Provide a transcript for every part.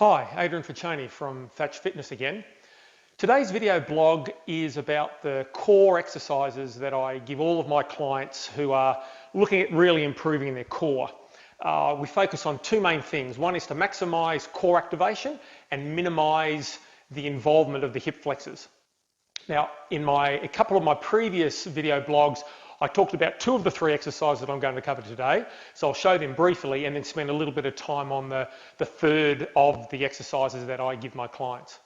Hi, Adrian from Fatch Fitness again. Today's video blog is about the core exercises that I give all of my clients who are looking at really improving their core. We focus on two main things. One is to maximize core activation and minimize the involvement of the hip flexors. Now, in a couple of my previous video blogs, I talked about two of the three exercises that I'm going to cover today. So I'll show them briefly and then spend a little bit of time on the third of the exercises that I give my clients.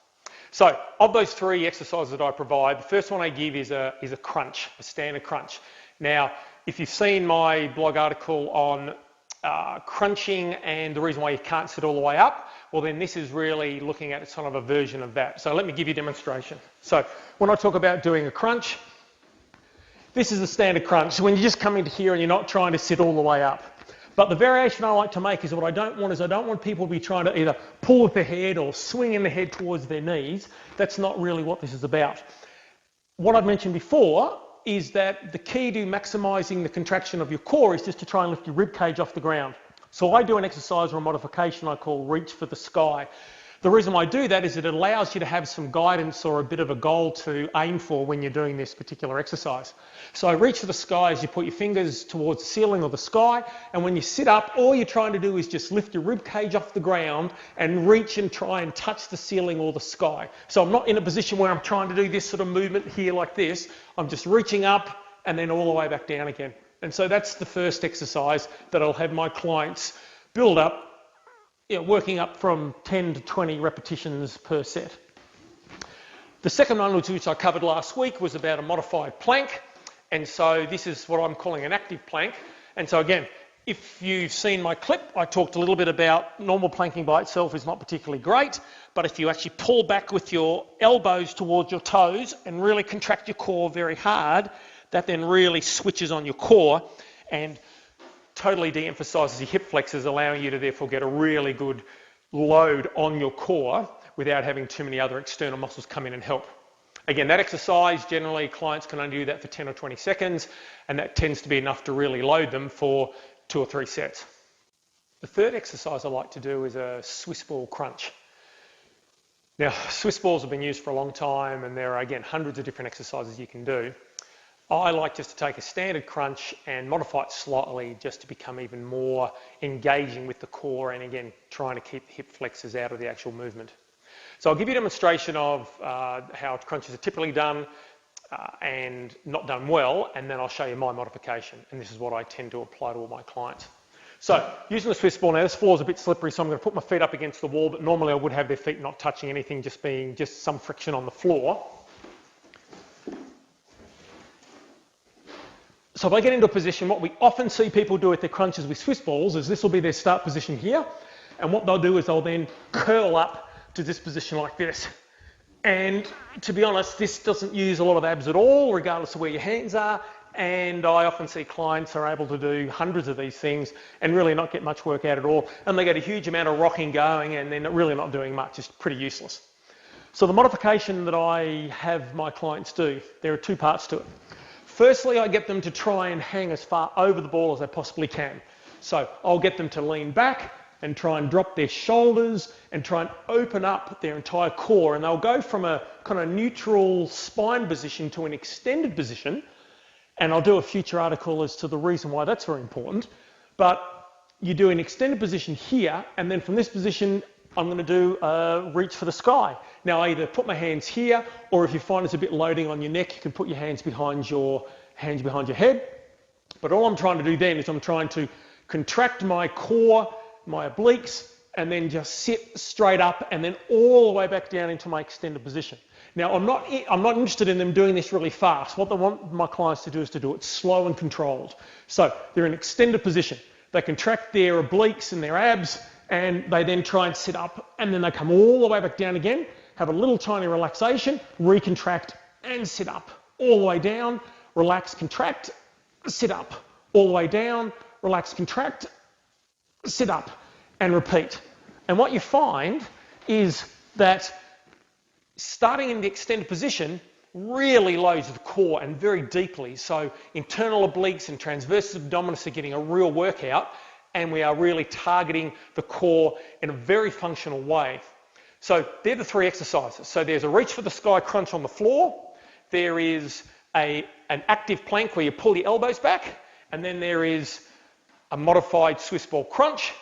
So of those three exercises that I provide, the first one I give is a crunch, a standard crunch. Now, if you've seen my blog article on crunching and the reason why you can't sit all the way up, well then this is really looking at sort of a version of that. So let me give you a demonstration. So when I talk about doing a crunch, this is a standard crunch. So when you just come into here and you're not trying to sit all the way up. But the variation I like to make is what I don't want people to be trying to either pull with their head or swing in the head towards their knees. That's not really what this is about. What I've mentioned before is that the key to maximizing the contraction of your core is just to try and lift your rib cage off the ground. So I do an exercise or a modification I call reach for the sky. The reason why I do that is it allows you to have some guidance or a bit of a goal to aim for when you're doing this particular exercise. So reach for the sky is you put your fingers towards the ceiling or the sky, and when you sit up, all you're trying to do is just lift your rib cage off the ground and reach and try and touch the ceiling or the sky. So I'm not in a position where I'm trying to do this sort of movement here like this. I'm just reaching up and then all the way back down again. And so that's the first exercise that I'll have my clients build up, working up from 10 to 20 repetitions per set. The second one, which I covered last week, was about a modified plank. And so this is what I'm calling an active plank. And so again, if you've seen my clip, I talked a little bit about normal planking by itself is not particularly great, but if you actually pull back with your elbows towards your toes and really contract your core very hard, that then really switches on your core and totally de-emphasizes your hip flexors, allowing you to therefore get a really good load on your core without having too many other external muscles come in and help. Again, that exercise, generally clients can only do that for 10 or 20 seconds, and that tends to be enough to really load them for 2 or 3 sets. The third exercise I like to do is a Swiss ball crunch. Now, Swiss balls have been used for a long time, and there are, again, hundreds of different exercises you can do. I like just to take a standard crunch and modify it slightly just to become even more engaging with the core and again trying to keep the hip flexors out of the actual movement. So I'll give you a demonstration of how crunches are typically done and not done well, and then I'll show you my modification, and this is what I tend to apply to all my clients. So using the Swiss ball, now this floor is a bit slippery, so I'm going to put my feet up against the wall, but normally I would have their feet not touching anything, just being just some friction on the floor. So if I get into a position, what we often see people do with their crunches with Swiss balls is this will be their start position here. And what they'll do is they'll then curl up to this position like this. And to be honest, this doesn't use a lot of abs at all, regardless of where your hands are. And I often see clients are able to do hundreds of these things and really not get much work out at all. And they get a huge amount of rocking going and they're really not doing much. It's pretty useless. So the modification that I have my clients do, there are two parts to it. Firstly, I get them to try and hang as far over the ball as they possibly can. So I'll get them to lean back and try and drop their shoulders and try and open up their entire core. And they'll go from a kind of neutral spine position to an extended position. And I'll do a future article as to the reason why that's very important. But you do an extended position here, and then from this position, I'm going to do a reach for the sky. Now, I either put my hands here, or if you find it's a bit loading on your neck, you can put your hands behind your head. But all I'm trying to do then is I'm trying to contract my core, my obliques, and then just sit straight up and then all the way back down into my extended position. Now, I'm not interested in them doing this really fast. What I want my clients to do is to do it slow and controlled. So they're in extended position. They contract their obliques and their abs, and they then try and sit up, and then they come all the way back down again, have a little tiny relaxation, recontract and sit up, all the way down, relax, contract, sit up, all the way down, relax, contract, sit up, and repeat. And what you find is that starting in the extended position really loads the core and very deeply. So internal obliques and transversus abdominis are getting a real workout, and we are really targeting the core in a very functional way. So they're the three exercises. So there's a reach for the sky crunch on the floor, there is an active plank where you pull your elbows back, and then there is a modified Swiss ball crunch.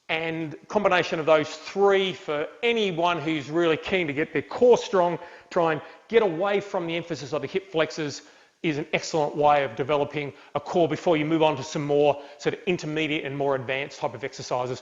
And combination of those three, for anyone who's really keen to get their core strong, try and get away from the emphasis of the hip flexors, is an excellent way of developing a core before you move on to some more sort of intermediate and more advanced type of exercises.